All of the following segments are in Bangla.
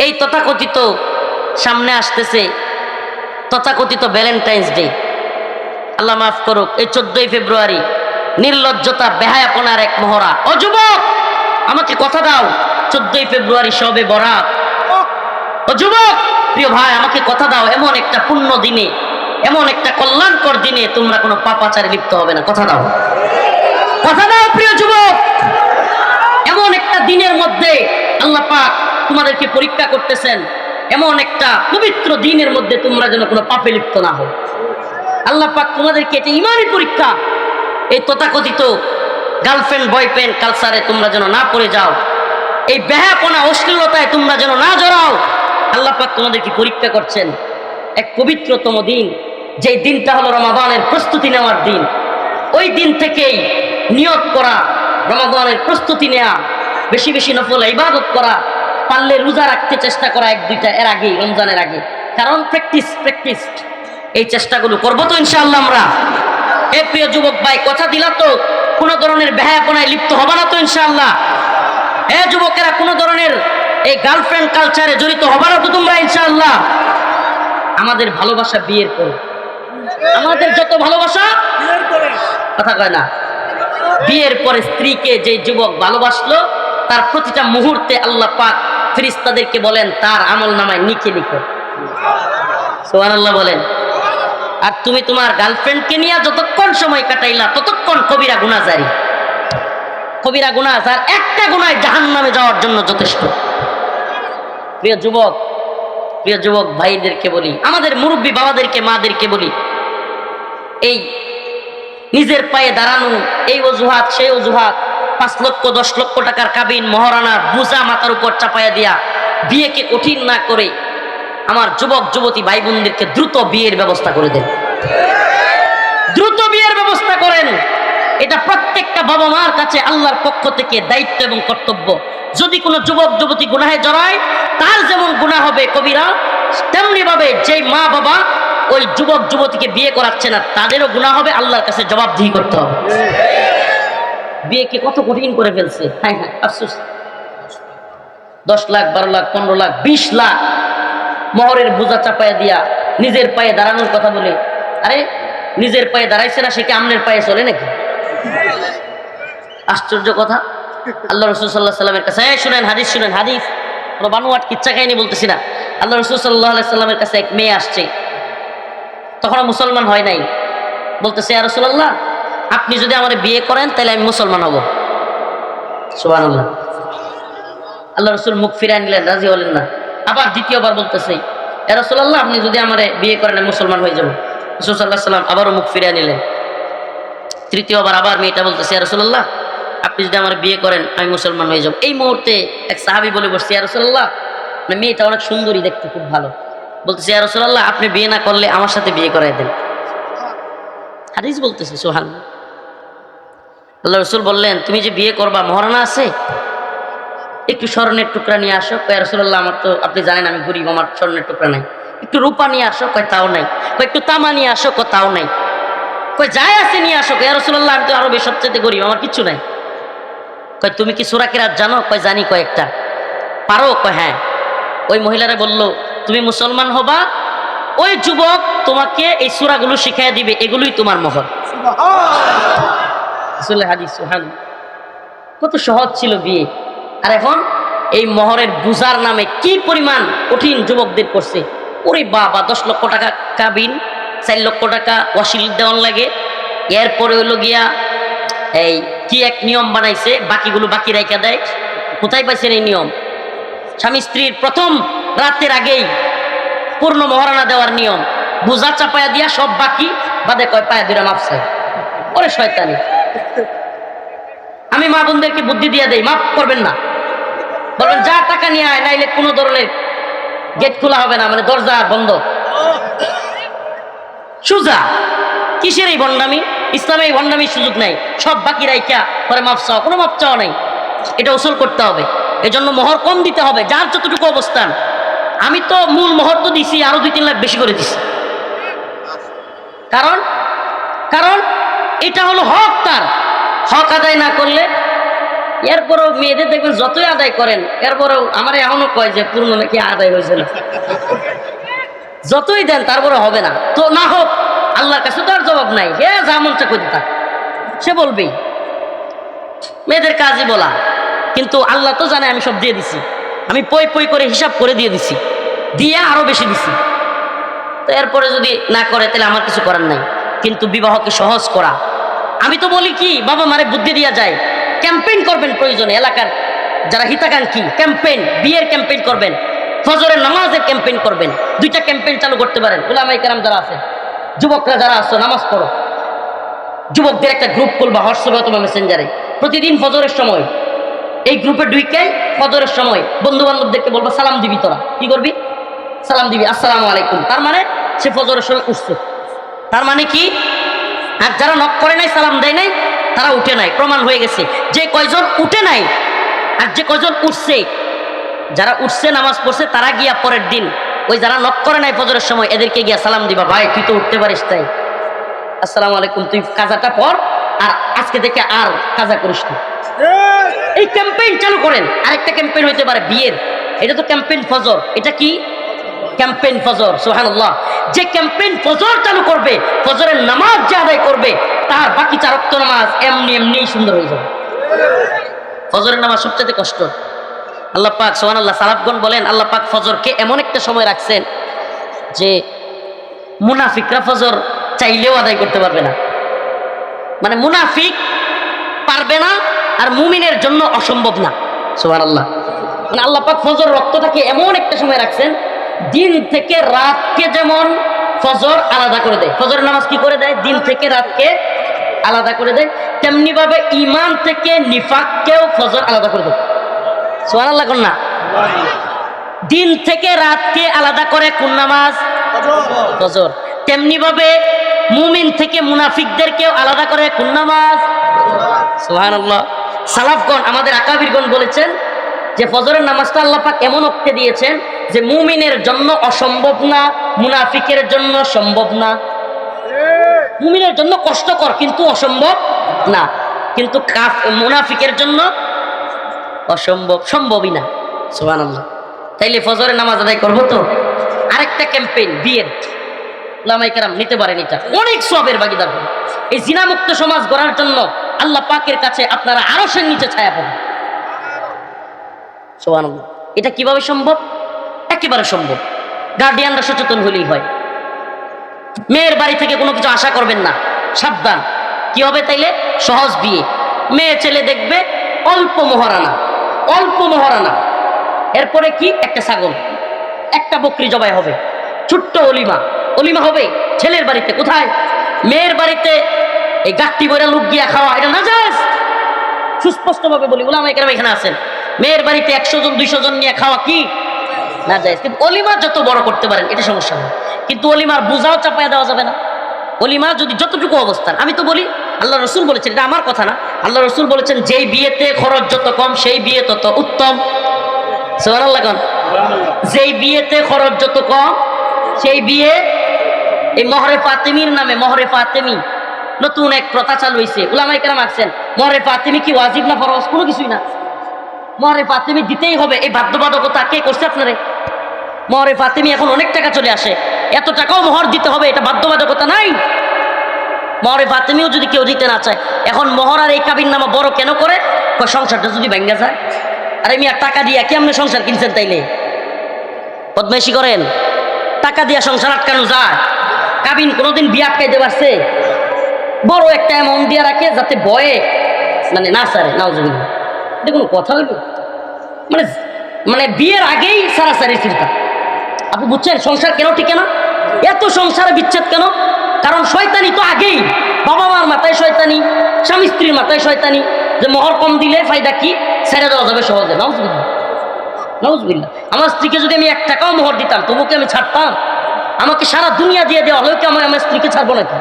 এই তথাকথিত সামনে আসতেছে তথাকথিত ভ্যালেন্টাইন্স ডে, আল্লাহ মাফ করুক, এই 14ই ফেব্রুয়ারি নির্লজ্জতা বেহায়াপনার এক মহড়া। ও যুবক, আমাকে কথা দাও, 14ই ফেব্রুয়ারি শবে বরাত। ও যুবক প্রিয় ভাই, আমাকে কথা দাও, এমন একটা পুণ্য দিনে, এমন একটা কল্যাণকর দিনে তোমরা কোনো পাপাচারে লিপ্ত হবে না। কথা দাও, কথা দাও প্রিয় যুবক। এমন একটা দিনের মধ্যে আল্লাহ পাক তোমাদেরকে পরীক্ষা করতেছেন, এমন একটা পবিত্র দিনের মধ্যে তোমরা যেন কোনো পাপে লিপ্ত না হও। আল্লাহ পাক তোমাদেরকে এটা ইমানি পরীক্ষা, এই তথাকথিত গার্লফ্রেন্ড বয়ফ্রেন্ড কালচারে তোমরা যেন না পড়ে যাও, এই বেহাপনা অশ্লীলতায় তোমরা যেন না জড়াও। আল্লাহ পাক তোমাদেরকে পরীক্ষা করছেন এক পবিত্রতম দিন, যেই দিনটা হলো রমাদানের প্রস্তুতি নেওয়ার দিন। ওই দিন থেকেই নিয়ত করা, রমাদানের প্রস্তুতি নেওয়া, বেশি বেশি নফল ইবাদত করা, পারলে রোজা রাখতে চেষ্টা করা 1-2টা এর আগে, রমজানের আগে। কারণ প্র্যাকটিস এই চেষ্টাগুলো করবো তো ইনশাআল্লাহ আমরা। এ প্রিয় যুবক ভাই, কথা দিলা তো কোনো ধরনের বেহায়াপনায় লিপ্ত হবে না তো ইনশাআল্লাহ? এ যুবকেরা, কোনো ধরনের এই গার্লফ্রেন্ড কালচারে জড়িত হবে না তো তোমরা ইনশাআল্লাহ? আমাদের ভালোবাসা বিয়ের পরে, আমাদের যত ভালোবাসা কথা কয় না, বিয়ের পরে স্ত্রীকে যে যুবক ভালোবাসলো তার প্রতিটা মুহূর্তে আল্লাহ পাক ফেরেশতাদেরকে বলেন তার আমল নামায় নিকে লিখো। সুবহানাল্লাহ বলেন। আর তুমি তোমার গার্লফ্রেন্ডকে নিয়ে যতক্ষণ সময় কাটাইলা ততক্ষণ কবিরা গুনাহ জারি, কবিরা গুনাহ, আর একটা গুনাহ জাহান্নামে যাওয়ার জন্য যথেষ্ট। প্রিয় যুবক ভাইদেরকে বলি, আমাদের মুরব্বী বাবাদেরকে মাদেরকে বলি, এই নিজের পায়ে দাঁড়ানো, এই অজুহাত সেই অজুহাত, 5 লক্ষ 10 লক্ষ টাকার কাবিন মহারানা বুঝা মাথার উপর চাপাইয়া দিয়া বিয়েকে কঠিন না করে আমার যুবক যুবতী ভাই বোনদেরকে দ্রুত বিয়ের ব্যবস্থা করে দেন, দ্রুত বিয়ের ব্যবস্থা করেন। এটা প্রত্যেকটা বাবা মার কাছে আল্লাহর পক্ষ থেকে দায়িত্ব এবং কর্তব্য। যদি কোনো যুবক যুবতী গুনাহে জড়ায়, তার যেমন গুনাহ হবে কবিরা, তেমনি ভাবে যেই মা বাবা ওই যুবক যুবতীকে বিয়ে করাচ্ছে না তাদেরও গুনাহ হবে, আল্লাহর কাছে জবাবদিহি করতে হবে। বিয়েকে কত কঠিন করে ফেলছে। হ্যাঁ হ্যাঁ, আফসোস। 10 লাখ 12 লাখ 15 লাখ 20 লাখ মোহরের বোঝা চাপায়া দিয়া নিজের পায়ে দাঁড়ানোর কথা বলে, আরে নিজের পায়ে দাঁড়াইছে না, সে কি আমনের পায়ে চলে নাকি? আশ্চর্য কথা। আল্লাহ রাসূল সাল্লাল্লাহু আলাইহি সাল্লামের কাছে, শুনেন হাদিস, শুনেন হাদিস, কোনো বানোয়াট কিচ্ছা কাহিনী বলতেছি না। আল্লাহ রাসূল সাল্লাল্লাহু আলাইহি সাল্লামের কাছে এক মেয়ে আসছে, তখন মুসলমান হয় নাই। বলতেছে, ইয়া রাসূলুল্লাহ, আপনি যদি আমার বিয়ে করেন তাহলে আমি মুসলমান হব। সুবহানাল্লাহ। আল্লাহ রাসূল মুখ ফিরায় নিলেন, রাজি হলেন না। আবার দ্বিতীয়বার বলতেছে, ইয়া রাসূলুল্লাহ, আপনি যদি আমার বিয়ে করেন আমি মুসলমান হয়ে যাব। রাসূল সাল্লাল্লাহু আলাইহি সাল্লাম আবারও মুখ ফিরায় নিলেন। তৃতীয়বার আবার মেয়েটা বলতেছে, ইয়া রাসূলুল্লাহ, আপনি যদি আমার বিয়ে করেন আমি মুসলমান হয়ে যাব। এই মুহূর্তে এক সাহাবী বলে বসছে, ইয়া রাসূলুল্লাহ, মেয়েটা অনেক সুন্দরী, দেখতে খুব ভালো। বলতেছে, ইয়া রাসূলুল্লাহ, আপনি বিয়ে না করলে আমার সাথে বিয়ে করাই দেন। হাদিস বলতেছে, সুবহানাল্লাহ। আল্লাহ রাসূল বললেন, তুমি যে বিয়ে করবা মহারানা আছে, একটু স্বর্ণের টুকরা নিয়ে আসো। কয়, ইয়া রাসূলুল্লাহ, আমার তো আপনি জানেন আমি গরিব, আমার স্বর্ণের টুকরা নাই। একটু রূপা নিয়ে আসো। কয়, তাও নাই। কয়, একটু তামা নিয়ে আসো। কয়, তাও নাই। কয়, যাই আছে নিয়ে আসো। ইয়া রাসূলুল্লাহ, আমি তো আরো বেশ সবচেয়ে গরিব, আমার কিচ্ছু নাই। কয়, তুমি কি সূরা কিরাত জানো? কয়, জানি কয়েকটা। পারো? কয়, হ্যাঁ। ওই মহিলারা বলল, তুমি মুসলমান হবা, ওই যুবক তোমাকে এই সূরাগুলো শিখাইয়া দিবে, এগুলোই তোমার মোহর। সুবহানাল্লাহ। হাদিস। সুবহানাল্লাহ। কত সহজ ছিল বিয়ে। আর এখন এই মোহরের বুজার নামে কি পরিমাণ কঠিন যুবকদের করছে। ওরে বাবা, 10 লক্ষ টাকা কাবিন, 4 লক্ষ টাকা ওয়াসিল দেওয়ান লাগে। এরপরে হইল গিয়া এই কি এক নিয়ম বানাইছে, বাকিগুলো বাকি রাইখা দেয়। কোথায় পাইছেন এই নিয়ম? স্বামী স্ত্রীর প্রথম রাতের আগেই পূর্ণ মহারানা দেওয়ার নিয়ম। বোঝা চাপায়া দিয়া সব বাকি বাদে কয় পায়া দুরা মাফ চাই। ওরে শয়তানি। আমি মা বোনদেরকে বুদ্ধি দিয়া দেই, মাফ করবেন না, বলবেন যা টাকা নিয়ে আয়, নাইলে কোনো ধরনের গেট খোলা হবে না, মানে দরজা বন্ধ। সুজা কিসের এই ভণ্ডামি? ইসলামে এই ভণ্ডামির সুযোগ নাই। সব বাকি রাইখা পরে মাফ চাওয়া, কোনো মাফ চাওয়া নাই। এটা উসুল করতে হবে, এজন্য মোহর কম দিতে হবে, যার যতটুকু অবস্থান। আমি তো মূল মোহর তো দিছি, আরো 2-3 লাখ বেশি করে দিছি। কারণ কারণ এটা হলো হক, তার হক আদায় না করলে এরপরেও মেয়েদের দেখবেন যতই আদায় করেন, এরপরেও আমার এমনও কয় যে পূর্ণ নাকি আদায় হয়েছে না। যতই দেন তারপরে হবে না, তো না হোক, আল্লাহর কাছে তো আর জবাব নাই। হে যা মনটা করতে থাক, সে বলবেই। মেয়েদের কাজই বলা, কিন্তু আল্লাহ তো জানে আমি সব দিয়ে দিছি, আমি পই পই করে হিসাব করে দিয়ে দিছি, দিয়ে আরো বেশি দিছি। তো এরপরে যদি না করে তাহলে আমার কিছু করার নাই। কিন্তু বিবাহকে সহজ করা, আমি তো বলি কি, বাবা মারে বুদ্ধি দিয়া যায়, ক্যাম্পেইন করবেন প্রয়োজনে, এলাকার যারা হিতাকাঙ্ক্ষী ক্যাম্পেইন, বিয়ের ক্যাম্পেইন করবেন, ফজরের নামাজের ক্যাম্পেইন করবেন। দুইটা ক্যাম্পেইন চালু করতে পারেন। উলামায়ে কেরাম যারা আছে, যুবকরা যারা আছো, নামাজ পড়ো, যুবকদের একটা গ্রুপ খুলবা হোয়াটসঅ্যাপে অথবা মেসেঞ্জারে, প্রতিদিন ফজরের সময় এই গ্রুপে ঢুকে ফজরের সময় বন্ধু বান্ধবদেরকে বলবো সালাম দিবি, তোরা কি করবি, সালাম দিবি, আসসালামু আলাইকুম। তার মানে সে ফজরের সময় উঠছে। তার মানে কি, আর যারা নক করে নাই, সালাম দেয় নাই, তারা উঠে নাই, প্রমাণ হয়ে গেছে। যে কয়জন উঠে নাই আর যে কয়জন উঠছে, যারা উঠছে নামাজ পড়ছে, তারা গিয়া পরের দিন ওই যারা নক করে নাই ফজরের সময়, এদেরকে গিয়া সালাম দিবা, ভাই তুই তো উঠতে পারিস, তাই আসসালামু আলাইকুম, তুই কাজাটা পর, আর আজকে থেকে আর কাজা করিস না। এই ক্যাম্পেইন চালু করেন। আরেকটা ক্যাম্পেইন হইতে পারে বিয়ের, এটা তো ক্যাম্পেইন ফজর, এটা কি ক্যাম্পেইন ফজর, সুবহানাল্লাহ। যে ক্যাম্পেইন ফজর চালু করবে, ফজরের নামাজ যে আদায় করবে, তার বাকি 4 ওয়াক্ত নামাজ এমনি এমনি সুন্দর হয়ে যাবে। ফজরের নামাজ সবচেয়ে কষ্ট। আল্লাহ পাক সুবহানাল্লাহ, সালাফগণ বলেন আল্লাহ পাক ফজরকে এমন একটা সময় রাখছেন যে মুনাফিকরা ফজর চাইলেও আদায় করতে পারবে না। মানে মুনাফিক পারবে না, আর মুমিনের জন্য অসম্ভব না। সুবহানাল্লাহ। মানে আল্লাহ পাক ফজর রক্তটাকে এমন একটা সময় রাখছেন, দিন থেকে রাতকে যেমন ফজর আলাদা করে দেয়, ফজরের নামাজ কি করে দেয়, দিন থেকে রাতকে আলাদা করে দেয়, তেমনি ভাবে ঈমান থেকে নিফাককেও ফজর আলাদা করে দেয়। সুবহানাল্লাহ কোন না, দিন থেকে রাতকে আলাদা করে কোন নামাজ, ফজর। তেমনি ভাবে মুমিন থেকে মুনাফিকদেরকেও আলাদা করে কোন নামাজ, সুবহানাল্লাহ। সালাফগণ, আমাদের আকাবিরগণ বলেছেন যে ফজরের নামাজটা আল্লাহ পাক এমন ওক্তে দিয়েছেন যে মুমিনের জন্য অসম্ভব না, মুনাফিকের জন্য সম্ভব না। মুমিনের জন্য কষ্টকর কিন্তু অসম্ভব না, কিন্তু মুনাফিকের জন্য অসম্ভব, সম্ভবই না। সুবহানাল্লাহ। তাইলে ফজরের নামাজ আদায় করবো তো। আরেকটা ক্যাম্পেইন বিয়ের, উলামায়ে কেরাম নিতে পারেন, এটা অনেক সওয়াবের ভাগীদার হবে। এই জিনামুক্ত সমাজ গড়ার জন্য আল্লাহ পাকের কাছে আপনারা আরশের নিচে ছায়া পাবেন। সুবহানাল্লাহ। এটা কিভাবে সম্ভব? একেবারে সম্ভব, গার্ডিয়ানরা সচেতন হলেই হয়। মেয়ের বাড়ি থেকে কোনো কিছু আশা করবেন না, সাবধান। কি হবে তাইলে? সহজ বিয়ে। মেয়ে ছেলে দেখবে অল্প মহারানা, অল্প মহারানা, এরপরে কি একটা ছাগল, একটা বকরি জবাই হবে, ছোট্ট অলিমা, অলিমা হবে ছেলের বাড়িতে। কোথায়? মেয়ের বাড়িতে। এই গাট্টি বইরা লোক গিয়া খাওয়া, এটা নাজায়েজ। সুস্পষ্টভাবে বলি, উলামায়ে কেরাম এখানে আছেন, মেয়ের বাড়িতে 100 জন 200 জন নিয়ে খাওয়া কি নাজায়েজ। কিন্তু অলিমা যত বড় করতে পারেন এটা সমস্যা নেই, কিন্তু অলিমার বোঝাও চাপায়া দেওয়া যাবে না। অলিমা যদি যতটুকু অবস্থান, আমি তো বলি আল্লাহ রসুল বলেছেন, এটা আমার কথা না, আল্লাহ রসুল বলেছেন যেই বিয়েতে খরচ যত কম সেই বিয়ে তত উত্তম। সুবহানাল্লাহ। যেই বিয়েতে খরচ যত কম সেই বিয়ে। এই মহরে ফাতেমির নামে, মহরে ফাতেমি নতুন এক প্রথা চালু হয়েছে। উলামায়ে কেরাম আসছেন, মহরে ফাতেমি কি ওয়াজিব না ফরজ? কোনো কিছুই না। মহরে ফাতেমি দিতেই হবে, এই বাধ্যবাধকতা কে করছে আপনারে? মহরে ফাতেমি এখন অনেক টাকা চলে আসে, এত টাকাও মোহর দিতে হবে, এটা বাধ্যবাধকতা নাই। মহরে ফাতেমিও যদি কেউ দিতে না চায়, এখন মহর আর এই কাবিন নামা বড় কেন করে? সংসারটা যদি ভেঙে যায়। আরে মিয়া, টাকা দিয়া কেমনে সংসার কিনছেন? তাইলে বদমাইশি করেন, টাকা দিয়া সংসার আটকানো যায়? কাবিন কোনোদিন বিয়ে আটকাইতে পারছে? বড় একটা অ্যামাউন্ট দিয়া রাখে যাতে বয়ে মানে না সারে, নাউজুবিল্লাহ। এটা কোনো কথা হইল? মানে মানে বিয়ের আগেই সারাসারি চিন্তা। আপনি বুঝছেন সংসার কেন টিকে না? এত সংসারে বিচ্ছেদ কেন? কারণ শয়তানি তো আগেই, বাবা মার মাথায় শয়তানি, স্বামী স্ত্রীর মাথায় শয়তানি, যে মোহর কম দিলে ফায়দা কি, ছেড়ে দেওয়া যাবে সহজে। নাউজুবিল্লাহ, নাউজুবিল্লাহ। আমার স্ত্রীকে যদি আমি 1 টাকাও মোহর দিতাম তবুও কি আমি ছাড়তাম? আমাকে সারা দুনিয়া দিয়ে দেওয়া হলেও কি আমি আমার স্ত্রীকে ছাড়বো নাকি?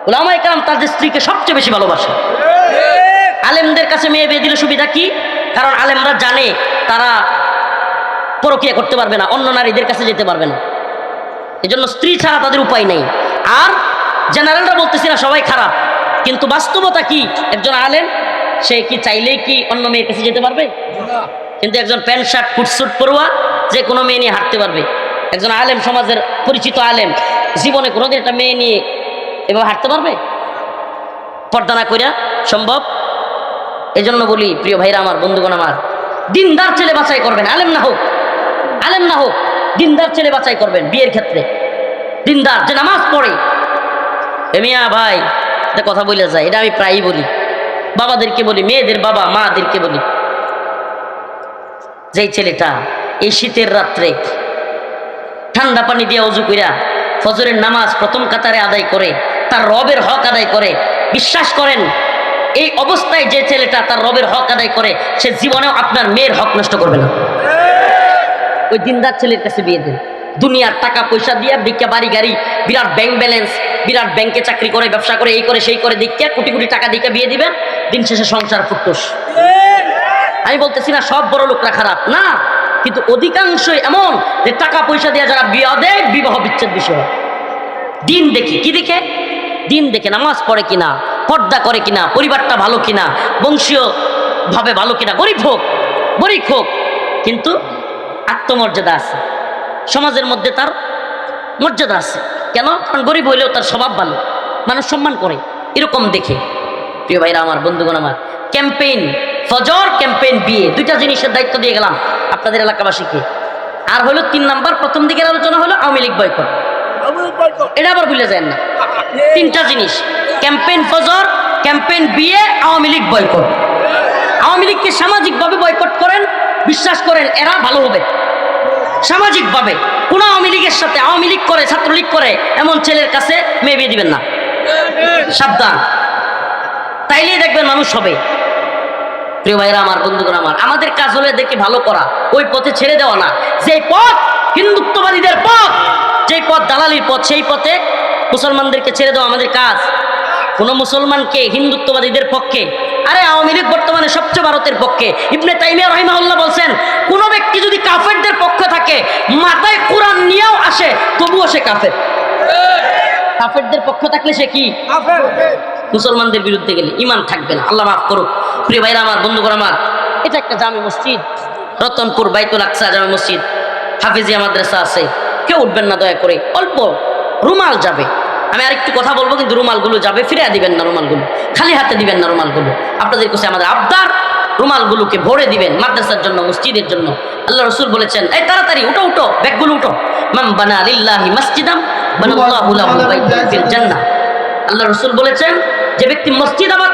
উলামায়ে কেরাম তাদের স্ত্রীকে সবচেয়ে বেশি ভালোবাসে। আলেমদের কাছে মেয়ে বিয়ে দিলে সুবিধা কি? কারণ আলেমরা জানে তারা পরকীয়া করতে পারবে না, অন্য নারীদের কাছে যেতে পারবে না, এজন্য স্ত্রী ছাড়া তাদের উপায় নেই। আর জেনারেলরা বলতেছি না সবাই খারাপ, কিন্তু বাস্তবতা কি? একজন আলেম সে কি চাইলেই কি অন্য মেয়ের কাছে যেতে পারবে? কিন্তু একজন প্যান্ট শার্ট ফুটসুট পড়ুয়া যে কোনো মেয়ে নিয়ে হাঁটতে পারবে। একজন আলেম, সমাজের পরিচিত আলেম, জীবনে কোনোদিন একটা মেয়ে নিয়ে এভাবে হাঁটতে পারবে? পর্দা না কইরা সম্ভব? এই জন্য বলি প্রিয় ভাইরা আমার, বন্ধুগণ আমার, দিনদার ছেলে বাছাই করবেন। আলেম না হোক, আলেম না হোক, দিনদার ছেলে বাছাই করবেন বিয়ের ক্ষেত্রে। দিনদার, যে নামাজ পড়ে। মিয়া ভাই, এটা কথা বলে যায়, এটা আমি প্রায়ই বলি, বাবাদেরকে বলি, মেয়েদের বাবা মাদেরকে বলি, যেই ছেলেটা এই শীতের রাত্রে ঠান্ডা পানি দিয়ে অজু কইরা ফজরের নামাজ প্রথম কাতারে আদায় করে, তার রবের হক আদায় করে, বিশ্বাস করেন এই অবস্থায় যে ছেলেটা তার রবের হক আদায় করে, সে জীবনেও আপনার মেয়ের হক নষ্ট করবে না। ওই দিনদার ছেলের কাছে বিয়ে দেন। দুনিয়ার টাকা পয়সা দিয়ে ভিক্ষা, বাড়ি গাড়ি, বিরাট ব্যাংক ব্যালেন্স, বিরাট ব্যাংকে চাকরি করে, ব্যবসা করে, এই করে সেই করে দীক্ষা, কোটি কোটি টাকা দিয়ে বিয়ে দিবেন, দিন শেষে সংসার ফুটুস। আমি বলতেছি না সব বড় লোকরা খারাপ না, কিন্তু অধিকাংশই এমন যে টাকা পয়সা দিয়ে যারা বিয়ে দেয়, বিবাহ বিচ্ছেদ বিষয়। দিন দেখি, কি দেখে? দিন দেখে নামাজ পড়ে কিনা, পর্দা করে কিনা, পরিবারটা ভালো কিনা, বংশীয় ভাবে ভালো কিনা, গরিব হোক গরিব হোক, কিন্তু আত্মমর্যাদা আছে, সমাজের মধ্যে তার মর্যাদা আছে। কেন? কারণ গরিব হইলেও তার স্বভাব ভালো, মানুষ সম্মান করে, এরকম দেখে। প্রিয় ভাইরা আমার, বন্ধুগণ আমার, ক্যাম্পেইন ফজর, ক্যাম্পেইন বিয়ে, দুইটা জিনিসের দায়িত্ব দিয়ে গেলাম আপনাদের এলাকাবাসীকে। আর হলো 3 নাম্বার, প্রথম দিকের আলোচনা হলো আওয়ামী লীগ বয়কট। এটা আবার ভুলে যায় না, 3টা জিনিস, ক্যাম্পেইন ফজর, ক্যাম্পেইন বিয়ে, আওয়ামী লীগ বয়কট। আওয়ামী লীগকে সামাজিকভাবে বয়কট করেন, বিশ্বাস করেন এরা ভালো হবে সামাজিকভাবে। কোন আওয়ামী লীগের সাথে, আওয়ামী লীগ করে, ছাত্রলীগ করে এমন ছেলের কাছে মেয়ে বিয়ে দিবেন না, সাবধান। তাইলেই দেখবেন মানুষ হবে। প্রিয় ভাইরা আমার, বন্ধুগণ আমার, আমাদের কাজ হলে দেখি ভালো করা, ওই পথে ছেড়ে দেওয়া না। যেই পথ হিন্দুত্ববাদীদের পথ, যেই পথ দালালির পথ, সেই পথে মুসলমানদেরকে ছেড়ে দেওয়া আমাদের কাজ। কোন মুসলমানকে হিন্দুত্ববাদীদের পক্ষে, আরে আওয়ামী লীগ বর্তমানে সবচেয়ে ভারতের পক্ষে। ইবনে তাইমিয়া রাহিমাহুল্লাহ বলছেন, কোন ব্যক্তি যদি কাফেরদের পক্ষে থাকে, মাথায় কোরআন নিয়েও আসে, তবুও সে কাফের। কাফেরদের পক্ষ থাকলে সে কি? মুসলমানদের বিরুদ্ধে গেলে ঈমান থাকবে না। আল্লাহ মাফ করুক। প্রিয় ভাইরা আমার, বন্ধুগণ আমার, এটা একটা জামে মসজিদ, রতনপুর বাইতুল আকসা জামে মসজিদ, হাফিজিয়া মাদ্রাসা আছে, কেউ উঠবেন না দয়া করে, অল্প রুমাল যাবে। আমি আরেকটু কথা বলবো, কিন্তু রুমালগুলো যাবে, ফিরে দিবেন না রুমালগুলো, খালি হাতে দিবেন না রুমালগুলো। আপনাদের কাছে আমাদের আবদার, রুমালগুলোকে ভরে দিবেন মাদ্রাসার জন্য, মসজিদের জন্য। আল্লাহ রসুল বলেছেন, এই তাড়াতাড়ি উঠো উঠো, ব্যাগগুলো উঠো। মান বানা লিল্লাহি মাসজিদাম বানাল্লাহু লাহু বাইতান ফিল জান্নাহ। আল্লাহ রসুল বলেছেন, যে ব্যক্তি মসজিদ আবাদ